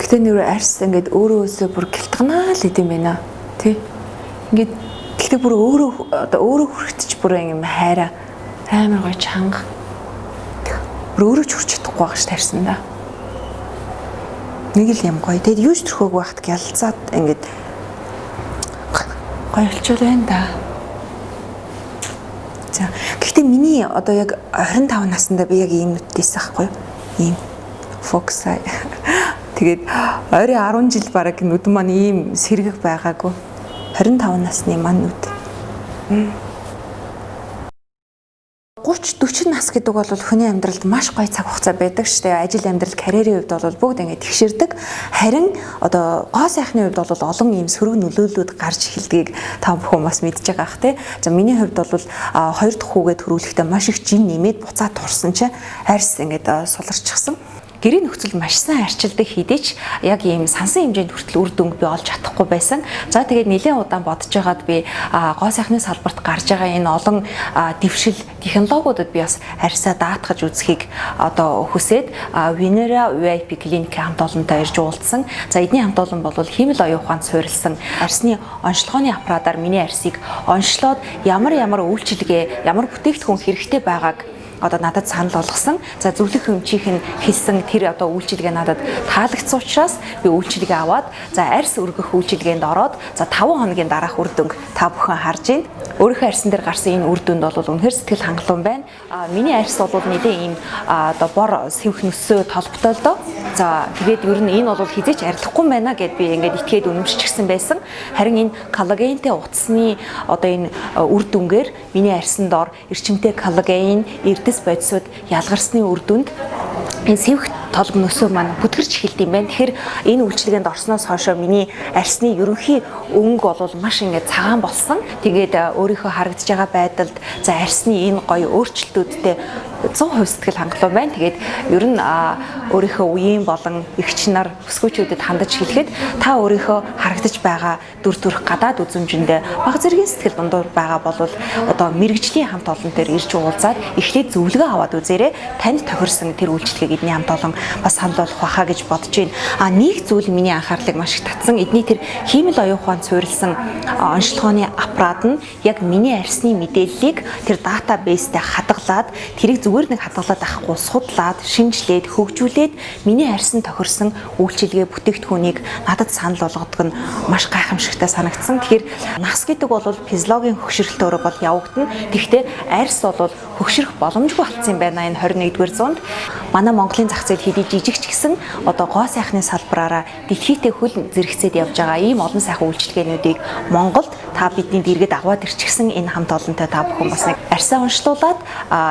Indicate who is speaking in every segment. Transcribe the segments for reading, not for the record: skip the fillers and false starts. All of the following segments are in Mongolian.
Speaker 1: Гэхдээ нэр арьс ингээд өөрөөсөө бүр гэлтгнаа л идэм байна. Тий. Ингээд гэхдээ бүр өөрөө хүрхтэж бүр юм хайраа амар гоё чанга. Бүр өөрөө ч хүрч чадахгүй байгаа ш тарьсандаа. Нэг л юм гоё. Тэгэд юуж төрхөөг байхад гялцаад ингээд гоё болчихвол байна да. За гэхдээ миний одоо яг 25 наснда би яг ийм нүдтэйс ахгүй юу? Ийм фокус. Тэгээд ойрын 10 жил бараг нүд маань ийм сэргэг байгаагүй. 25 насны маань нүд. 30-40 нас гэдэг бол хүний амьдралд маш гоё цаг хугацаа байдаг шүү дээ. Ажил амьдрал, карьерийн хувьд бол бүгд ингэ тэгшэрдэг. Харин одоо гоо сайхны хувьд бол олон ийм сөрөг нөлөөллүүд гарч эхэлдгийг та бүхэн бас мэдж байгаа ах тий. За миний хувьд бол 2 дахь хүүгээ төрүүлэхдээ маш их жин нэмээд буцаад турсан чинь арьс ингээд суларчихсан. Гэрийн нөхцөл маш сайн арчилдаг хийдэж яг ийм сансан хэмжээнд хүртэл үр дүнг би олж чадахгүй байсан. За тэгээд нэлээд удаан бодож байгаад би гоо сайхны салбарт гарч байгаа энэ олон дэвшил технологиудад би бас арьсаа даатгаж үзхийг одоо хүсээд Venera VIP клиникийн хамт олонтой ирж уулзсан. За эдний хамт олон бол хиймэл оюун ухаанд суурилсан арьсны онцлогооны аппаратаар миний арьсыг онцлоод ямар үйлчилгээ, ямар бүтээгдэхүүн хэрэгтэй байгааг одоо надад санал болгосон. За зөвлөх өмчийнх нь хэлсэн тэр одоо үйлчилгээ надад таалагдсан учраас би үйлчилгээ аваад за арьс өргөх үйлчилгээнд ороод за 5 хоногийн дараах үр дүнг та бүхэн харж байна. Өөрийнхөө арьсан дээр гарсан энэ үр дүнд бол үнэхээр сэтгэл хангалуун байна. Миний арьс бол нэлээ ийм одоо бор сэвх нүсөө толботой л доо. За тэгээд ер нь энэ бол хизээч арилахгүй байна гэд би ингээд итгээд үнэмшчихсэн байсан. Харин энэ коллагентэй утасны одоо энэ үр дүнгээр миний арьсан доор эрчимтэй коллаген, эрдэс бодисууд ялгарсны үр дүнд энэ сэвх толго нөсөө маань бүтгэрч эхэлт юм байна. Тэгэхээр энэ үйлчилгээнд орсноос хойш миний арьсны ерөнхий өнгө бол маш ингээд цагаан болсон. Тэгээд өөрийнхөө харагдаж байгаа байдалд за арьсны энэ гоё өөрчлөлтүүдтэй 100% сэтгэл хангалуун байна. Тэгээд ер нь өөрийнхөө үеийн болон эгч нар өсгөөчүүдэд хандаж хэлэхэд та өөрийнхөө харагдаж байгаа дүр төрх гадаад үзмжиндээ бага зэргийн сэтгэл дундуур байгаа бол одоо мэрэгжлийн хамт олон дээр ирж уулзаад эхлээд зөвлөгөө аваад үзээрэй. Танд тохирсон тэр үйлчилгээг эдний хамт олон бас санал болгох байхаа гэж бодож байна. Нэг зүйл миний анхаарлыг маш их татсан. Эдний тэр хиймэл оюун ухаанд суурилсан онцлогооны аппарат нь яг миний арьсны мэдээллийг тэр датабейстэй хадгалаад тэрийг зүгээр нэг хадгалаад авахгүй судлаад, шинжилээд, хөгжүүлээд миний арьсан тохирсон үйлчилгээ бүтээгдэхүүнийг надад санал болгодог нь маш гайхамшигтай санагдсан. Тэгэхээр нас гэдэг бол физиологийн хөгшрөлтөөр бол явагдана. Тэгэхдээ арьс бол хөгшрөх боломжгүй болсон юм байна энэ 21-р зуунд. Манай Монголын зах зээл хэдий жижиг ч гэсэн одоо гоо сайхны салбараараа дэлхийдээ хөл зэрэгцээд явж байгаа ийм олон сайхан үйлчилгээнүүдийг Монголд та бидний дэргэд аваад ирчихсэн энэ хамт олонтой та бүхэн бас нэг арьсаа уншлуулад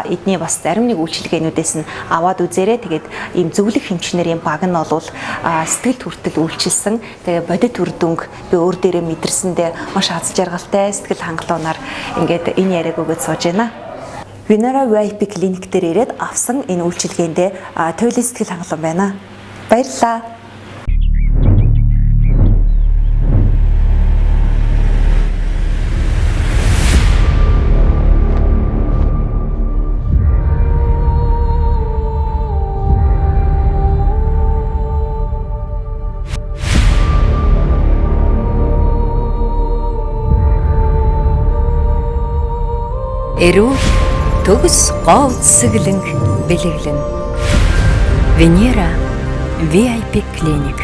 Speaker 1: эдний бас зарим нэг үйлчилгээнүүдээс нь аваад үзээрэй. Тэгээд ийм зөвлөх хэмжнэрийн баг нь бол сэтгэл хүртэл үйлчилсэн. Тэгээ бодит үр дүнг би өөр дээрээ мэдэрсэндээ маш аз жаргалтай сэтгэл хангалуунаар ингээд энэ яриаг өгөөд сууж байна. Venera VIP клиник дээр ирээд авсан энэ үйлчилгээндээ туйлын сэтгэл хангалуун байна. Баярлалаа.
Speaker 2: Эрүүл төгс гоо үсгэлэн бэлэглэн Venera VIP клиник